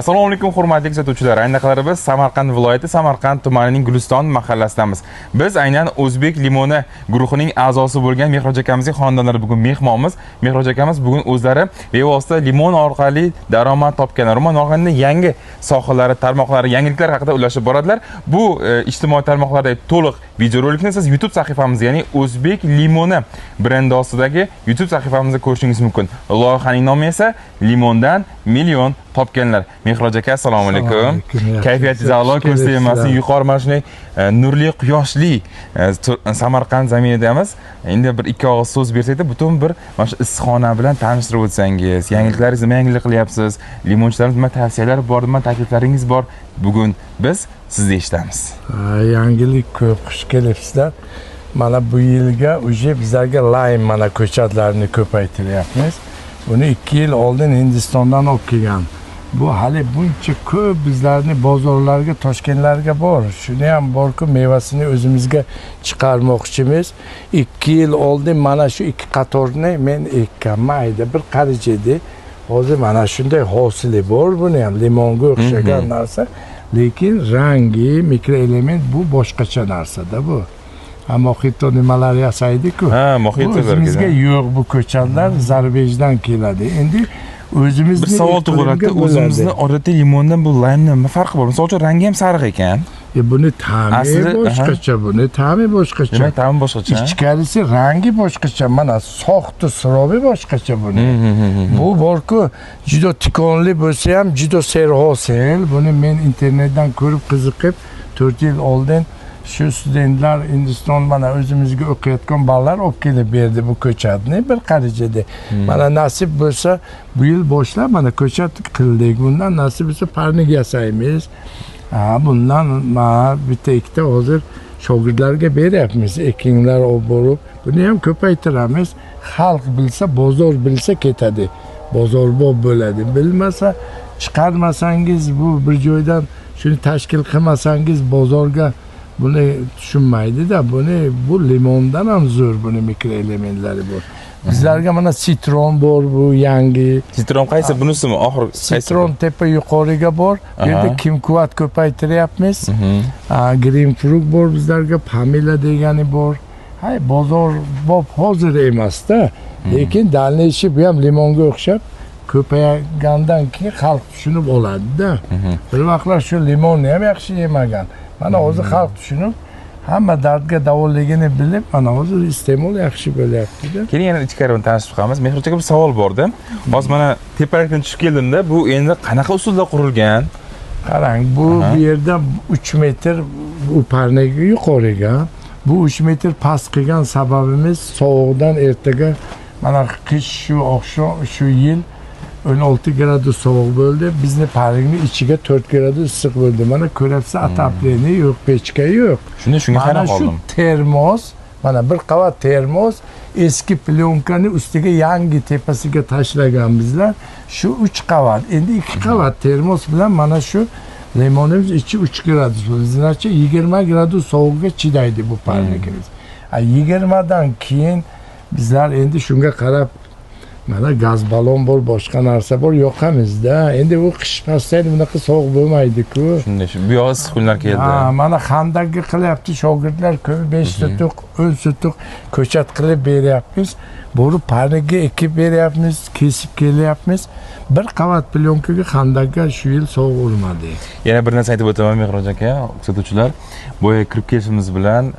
Assalomu alaykum hurmatli kuzatuvchilar. Aynan biz Samarqand viloyati Samarqand tumanining Guliston mahallasidamiz. Biz aynan O'zbek limoni guruhining a'zosi bo'lgan Mehroj akamizning xonadonlari bugun mehmonimiz. Mehroj akamiz bugun o'zlari bevosita limon orqali daromad topganlar. Umuman olganda yangi sohalari, tarmoqlari, yangiliklar haqida ulashib boradilar. Bu ijtimoiy tarmoqlarda to'liq videorolikni siz YouTube sahifamizda, ya'ni O'zbek limoni brendi ostidagi YouTube sahifamizda ko'rishingiz mumkin. Loyihaning nomi esa Limondan million topganlar. Mehroj aka, assalomu alaykum. Kayfiyatingiz a'lo, ko'z tegmasin. Yuqori mana shunday nurli, quyoshli Samarqand zaminidamiz. Endi bir ikki og'iz so'z bersak-da, butun bir mana shu issiqxona bilan tanishtirib o'tsangiz, yangiliklaringiz nima yangilik qilyapsiz? Limonchilarimiz nima tavsiyalar bor, nima takliflaringiz bor? Bugun biz sizni eshitamiz. Yangilik ko'p, xush kelibsizlar. Mana bu yilga uje bizlarga lime mana ko'chatlarini ko'paytiryapmiz. Buni 2 yil oldin Hindistondan olib kelgan. Bu hali buncha ko'p bizlarni bozorlarga, Toshkentlarga bor. Shuni ham borku mevasini o'zimizga chiqarmoqchimiz. 2 yil oldin mana shu 2 qatorni men ekkan, mayda bir qarich edi. Hozir mana shunday hosili bor, buni ham limonga o'xshagan narsa, lekin rangi, mikroelement bu boshqacha narsada bu. Mojito nimalar yasaydi-ku. Mojito o'zimizga yo'q bu ko'chatlar, Zarvejdan keladi. Endi o'zimizni bir savol tug'iladi. O'zimizning odatiy limondan bu limedan nima farqi bor? Misol uchun rangi ham sariq ekan. Buni ta'mi boshqacha, buni ta'mi boshqacha. Demak, ta'mi boshqacha. Ichkarisi rangi boshqacha. Mana soxti sirobi boshqacha buni. Bu borku juda tikonli bo'lsa ham juda serhosil. Buni men internetdan ko'rib qiziqib 4 yil oldin shu studentlar Hindiston mana o'zimizga o'qiyotgan bolalar olib kelib berdi bu ko'chatni bir qarich edi. Mana nasib bo'lsa bu yil boshlab mana ko'chat qildik. Bundan nasib bo'lsa parnik yasaymiz. Bundan bitta ikkita hozir shogirdlarga beryapmiz. Ekinglar olib borib, buni ham ko'paytiramiz. Xalq bilsa, bozor bilsa ketadi. Bozor bo'ladi. Bilmasa, chiqarmasangiz bu bir joydan shuni tashkil qilmasangiz bozorga buni tushunmaydi-da. Bu limondan ham zo'r, buni mikroelementlari bor. Bizlarga mana sitron bor, bu yangi. Sitron qaysi? Bunisimi? Oxir sitron tepa yuqoriga bor. Bu yerda kimkuvvat ko'paytiryapmiz. Greenfruit bor bizlarga, pamela degani bor. Bozor hozir emas-da. Lekin dalnishi bu ham limonga o'xshab ko'paygandan keyin xalq tushunib oladi-da. Bir vaqtlar shu limonni ham yaxshi yemagan. Mana hozir xalq tushunib, hamma dardga davoligini bilib, mana hozir iste'mol yaxshi bo'lyapti-da. Keling yana ichkaridan tanishib chiqamiz. Mehroj aka, bir savol bor-da. Hozir mana tepalikdan tushib keldim-da, bu endi qanaqa usulda qurilgan? Qarang, bu yerda 3 metr bu parnagi yuqoriga, bu 3 metr past qilgan sababimiz sovuqdan ertaga mana qish shu oqshom shu yil 16 gradus sovuq bo'ldi. Bizni parikni ichiga 4 gradus issiq bo'ldi. Mana ko'ryapsiz, atapleniya yo'q, pechka yo'q. Shunga qarab qoldim. Mana shu termos, mana bir qavat termos eski plyonkani ustiga yangi tepasiga tashlagan bizlar. Shu 3 qavat. Endi 2 qavat termos bilan mana shu limonimiz ichi 3 gradus bo'ldi. Bizlarcha 20 gradus sovuqqa chidaydi bu parikimiz. 20 dan keyin bizlar endi shunga qarab mana gaz balon bor, boshqa narsa bor, yoqamiz-da. Endi u qish pastaydi, bunaqa sovuq bo'lmaydi-ku. Shunday, bu yoz issiq kunlar keldi. Mana xandaqqa qilyapti shogirdlar, ko'p 5 tutuq, 10 tutuq ko'chat qilib beryapmiz. Borib parniga ekib beryapmiz, kesib kelyapmiz. Bir qavat plyonkaga xandaqqa shu yil sovuq urmadi. Yana bir narsa aytib o'taman Mehroj aka, kuzatuvchilar. Bu yerga kirib kelishimiz bilan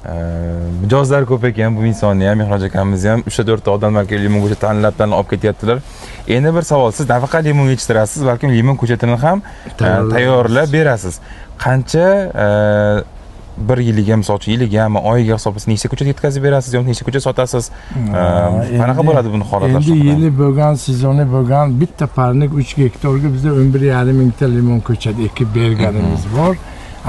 mijozlar ko'p ekan, bu insonni ham, Mehroj akamizni ham 3-4 ta odamlar kelib limon ko'chat tanlab olib ketyaptilar. Endi bir savol, siz nafaqat limon yetishtirasiz, balki limon ko'chatini ham tayyorlab berasiz. Qancha bir yiliga, misol uchun yiliga, oyiga hisoblansa nechta ko'chat yetkazib berasiz yoki nechta ko'chat sotasiz? Qanaqa bo'ladi buni holatlar? Endi yili bo'lgan, sezoni bo'lgan bitta parnik 3 gektarga bizda 11,5 mingta limon ko'chat ekib berganimiz bor.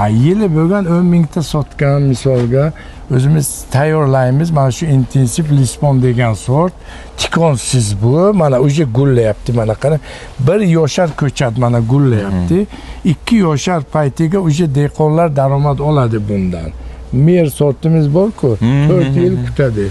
Yili bo'lgan 10 mingta sotgan misolga o'zimiz tayyorlaymiz. Mana shu intensiv lispon degan sort. Tikonsiz bu. Mana o'sha gullayapti, mana qarang. Bir yoshar ko'chat mana gullayapti. 2 yoshar paytiga o'sha dehqonlar daromad oladi bundan. Mer sortimiz bor-ku, 4 yil kutadi.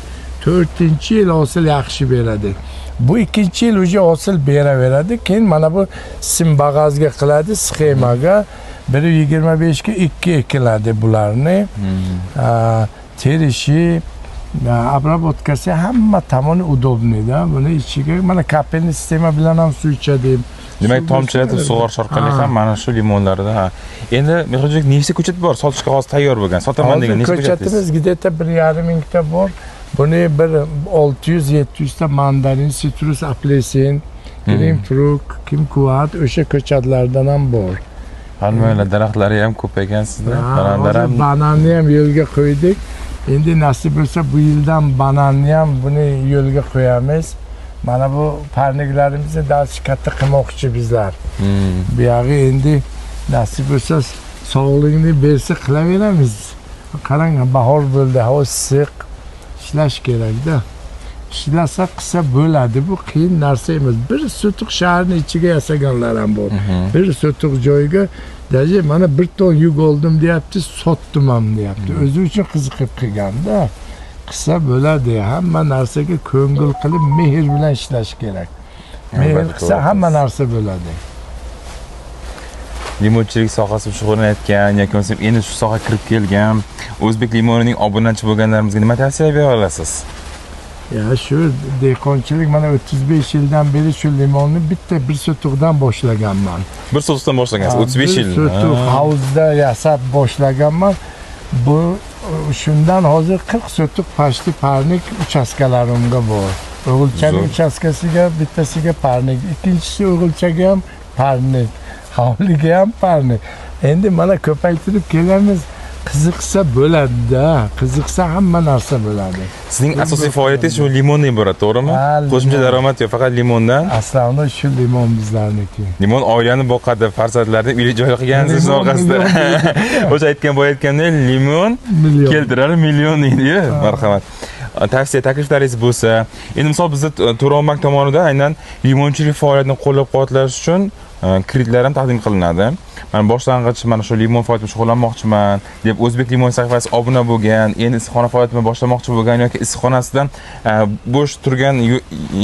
4-chi yil hosil yaxshi beradi. Bu 2-chi yil uje hosil beraveradi. Keyin mana bu simbag'azga qiladi, sxemaga 1.25 ga 2 ekiladi bularni. Terishi, обработкасы hamma tomoni udobnida. Buni ichiga mana kapelni sistema bilan ham suv ichadi. Demak, tomchilatib sug'orish orqali ham mana shu limonlarda. Endi Mehrojek nechta ko'chat bor? Sotishga hozir tayyor bo'lgan. Sotaman degan nechta ko'chatimiz gideta 1,5 mingta bor. Buni bir 600-700 ta mandarin, sitrus, apelsin, grapefruit, kimkuat o'sha ko'chatlardan ham bor. Hamma daraxtlari ham ko'p ekan sizda. Bananlar ham. Bananni ham yo'lga qo'ydik. Endi nasib bo'lsa bu yildan bananni ham buni yo'lga qo'yamiz. Mana bu parniklarimizni dalchi katta qilmoqchi bizlar. Bu yog'i endi nasib bo'lsa sog'lig'ini bersa qilaveramiz. Qarang, bahor bo'ldi, havo issiq. Ishlash kerak-da. Ishlasa qilsa bo'ladi. Bu qiyin narsa emas. Bir sotuq shaharning ichiga yasaganlar ham bor. Bir sotuq joyga daje mana 1 ton yuk oldim deyapti, sotdim ham deyapti. O'zi uchun qiziqib qilganda. Qilsa bo'ladi. Hamma narsaga ko'ngil qilib, mehr bilan ishlash kerak. Mehr qilsa hamma narsa bo'ladi. Limonchilik sohasida shug'ullanayotgan yoki bo'lmasa endi shu sohaga kirib kelgan o'zbek limonining obunachi bo'lganlarimizga nima tavsiya bera olasiz? Ya shu dehqonchilik mana 35 yildan beri shu limonni bitta bir sotuqdan boshlaganman. Bir sotuqdan boshlagansiz 35 yil. Bir sotuq havuzda yasab boshlaganman. Bu shundan hozir 40 sotuq pashti parnik uchastkalarimga bor. O'g'ilchaning uchastkasiga bittasiga parnik, ikkinchisi o'g'ilchaga ham parnik. Havliga ham parni. Endi mana ko'paytirib kelamiz. Qiziqsa bo'ladi-da. Qiziqsa hamma narsa bo'ladi. Sizning asosiy faoliyatingiz shu limondan iborat, to'g'rimi? Qo'shimcha daromad yo'q, faqat limondan. Aslida shu limon bizlarniki. Limon oilani boqadi, farzandlarni uyli joyga qilgansiz orqasida. O'sha boya aytgandek, limon keltirar million deydi. Marhamat. Tavsiya takliflaringiz bo'lsa, endi misol bizda To'ronbank tomonidan aynan limonchilik faoliyatini qo'llab-quvvatlash uchun kreditlar ham taqdim qilinadi. Men boshlang'ich mana shu limon faoliyati bilan shug'ullanmoqchiman deb O'zbek limon sahifasiga obuna bo'lgan, endi issiqxona faoliyatini boshlamoqchi bo'lgan yoki issiqxonasidan bo'sh turgan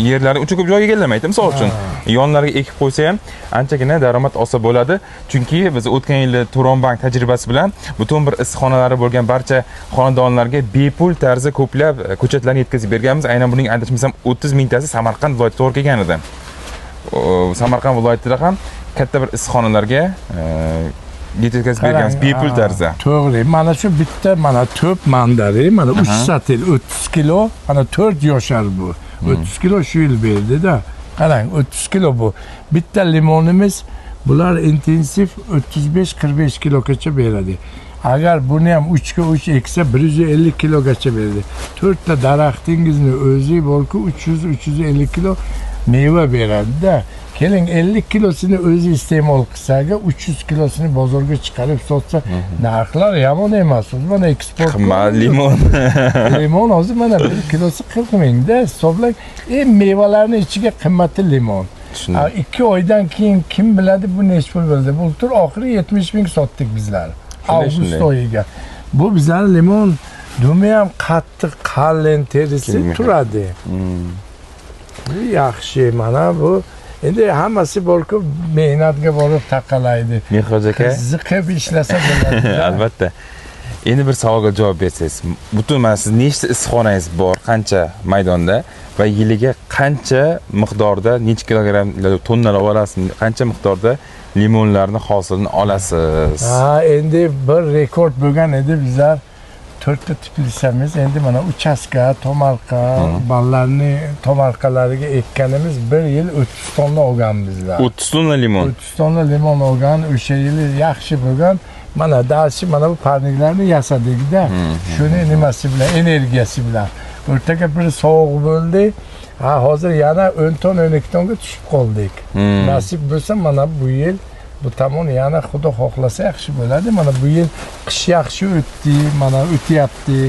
yerlarni uncha ko'p joy egallamaydi. Misol uchun yonlariga ekib qo'ysa ham anchagina daromad olsa bo'ladi. Chunki biz o'tgan yil To'ronbank tajribasi bilan butun bir issiqxonalari bo'lgan barcha xonadonlarga bepul tarzda ko'plab ko'chatlarni yetkazib berganmiz. Aynan buning adashmasam 30 mingtasi Samarqand viloyatiga to'g'ri kelgan edi. Samarqand viloyatida ham katta bir issiqxonalarga yetkazib berganmiz bepul tarzda. To'g'ri. Mana shu bitta mana to'p mandarin, mana 3 satil 30 kilo, mana 4 yoshar bu. 30 kilo shu yil berdi-da. Qarang, 30 kilo bu. Bitta limonimiz bular intensiv 35-45 kilogacha beradi. Agar buni ham 3 ga 3 eksa 150 kilogacha beradi. 4 ta daraxtingizni o'zi borku 300-350 kilo meva beradi-da. Keling 50 kilosini o'zi iste'mol qilsaga 300 kilosini bozorga chiqarib sotsa narxlar yomon emas. Mana eksport qimmat limon. Limon hozir mana 1 kilosi 40 mingda hisoblang. Mevalarning ichiga qimmati limon. 2 oydan keyin kim biladi bu nech pul bo'ldi. Bu tur oxiri 70 ming sotdik bizlar. Avgust oyiga. Bu bizlar limon dumi ham qattiq, qalin terisi turadi. Bu yaxshi mana bu. Endi hammasi borku mehnatga borib taqalaydi. Mehroj aka, qiziqib ishlasa bo'ladi. Albatta. Endi bir savolga javob bersangiz, butun mana siz nechta issiqxonangiz bor, qancha maydonda va yiliga qancha miqdorda, necha kilogramm tonnalar olasiz, qancha miqdorda limonlarni hosilini olasiz? Endi bir rekord bo'lgan edi bizlar 4 ta tiplisamiz. Endi mana uchastka, tomarqa, ballarni tomarqalariga ekkanimiz 1 yil 30 tonna olgan bizlar. 30 tonna limon. 30 tonna limon olgan, o'sha yili yaxshi bo'lgan. Mana dalchi mana bu parniklarni yasadik-da. Shuni nimasi bilan, energiyasi bilan. O'rtaga bir sovuq bo'ldi. Hozir yana 10 ton, 12 tonga tushib qoldik. Nasib bo'lsa mana bu yil bu tomon yana xudo xohlasa yaxshi bo'ladi. Mana bu yil qish yaxshi o'tdi, mana o'tyapti.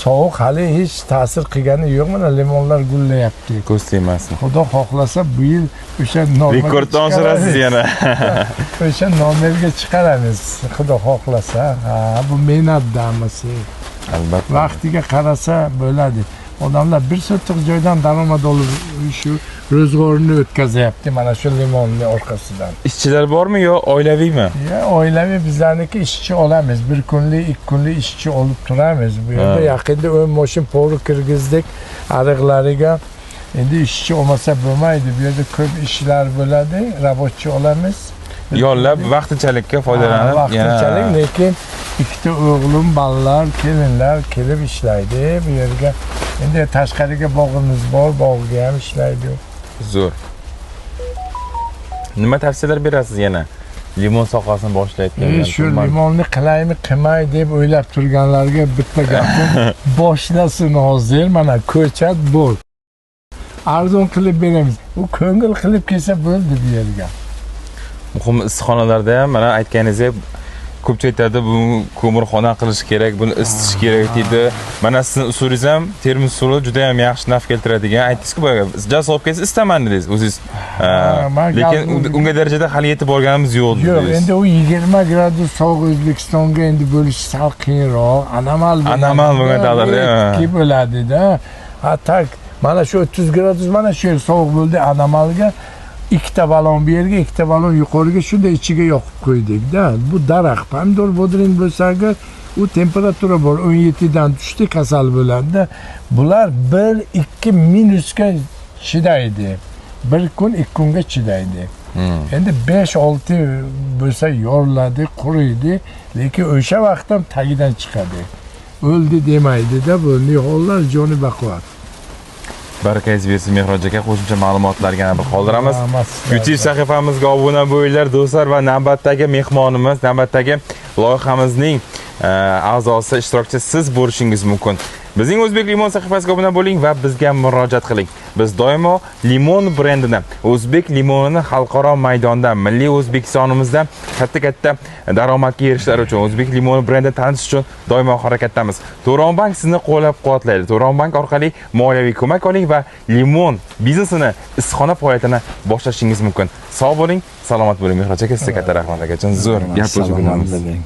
Sovuq hali hech ta'sir qilgani yo'q. Mana limonlar gullayapti. Ko'z tegmasin. Xudo xohlasa bu yil o'sha normalga rekorddan oshirasiz yana. O'sha normalga chiqaramiz. Xudo xohlasa. Bu mehnat damasi. Albatta. Vaqtiga qarasa bo'ladi. odamlar bir sotix joydan daromad olib shu ro'zg'orini o'tkazyapti mana shu limonni orqasidan. Ishchilar bormi yo oilaviymi? Ya oilaviy bizlarniki ishchi olamiz. Bir kunlik, ikki kunlik ishchi olib turamiz. Bu yerda yaqinda 10 mashin pori kirgizdik ariqlariga. Endi ishchi olmasa bo'lmaydi. Bu yerda ko'p ishlar bo'ladi, robotchi olamiz. Yollab vaqtinchalikka foydalanib, vaqtinchalik, lekin ikkita o'g'lim, bolalar, kelinlar kelib ishlaydi bu yerga. Endi tashqariga bog'imiz bor, bog'ga ham ishlaydi. Zo'r. Nima tavsiyalar berasiz yana? Limon sohasini boshlayotganlar. Shu limonni qilaymi, qilmay deb o'ylab turganlarga bitta gapim, boshlasin hozir, mana ko'chat bor. Arzon qilib beramiz. U ko'ngil qilib kelsa bo'ldi bu yerga. Muhim issiqxonalarda ham mana aytganingizdek ko'pchilik aytadi, bu ko'mirxona qilish kerak, buni isitish kerak deydi. Mana sizning usulingiz ham termos usuli juda ham yaxshi naf keltiradigan. Aytdingiz-ku, jas olib kelsa istaman dedingiz o'zingiz. Lekin unga darajada hali yetib borganimiz yo'q dedingiz. Yo'q, endi u 20 gradus sovuq O'zbekistonga endi bo'lish sal qiyinroq. Anomal bo'lgan taqdirda bo'ladi-da. Hatta mana shu 30 gradus mana shu yer sovuq bo'ldi anomalga. Ikkita balon bu yerga, ikkita balon yuqoriga shunda ichiga yoqib qo'ydik-da. Bu daraxt, pomidor bodring bo'lsa agar u temperatura bor 17 dan tushdi kasal bo'ladi-da. Bular 1-2 minusga chidaydi. Bir kun, 2 kunga chidaydi. Endi 5-6 bo'lsa yoriladi, quriydi, lekin o'sha vaqt ham tagidan chiqadi. O'ldi demaydi-da, bu nihollar joni baquvvat. Barakangiz bersin Mehroj aka, qo'shimcha ma'lumotlarga yana bir qoldiramiz. YouTube sahifamizga obuna bo'linglar do'stlar va navbatdagi mehmonimiz, navbatdagi loyihamizning a'zosi, ishtirokchisi siz bo'lishingiz mumkin. Bizning O'zbek Limon sahifasiga obuna bo'ling va bizga murojaat qiling. Biz doimo limon brendini, o'zbek limonini xalqaro maydonda, milliy O'zbekistonimizda katta daromadga erishishlari uchun, o'zbek limoni brendini tanitish uchun doimo harakatdamiz. To'ronbank sizni qo'llab-quvvatlaydi. To'ronbank orqali moliyaviy ko'mak oling va limon biznesini, issiqxona faoliyatini boshlashingiz mumkin. Sog' bo'ling, salomat bo'ling. Mehroj aka, sizga katta rahmat akajon. Zo'r gap bo'ldi.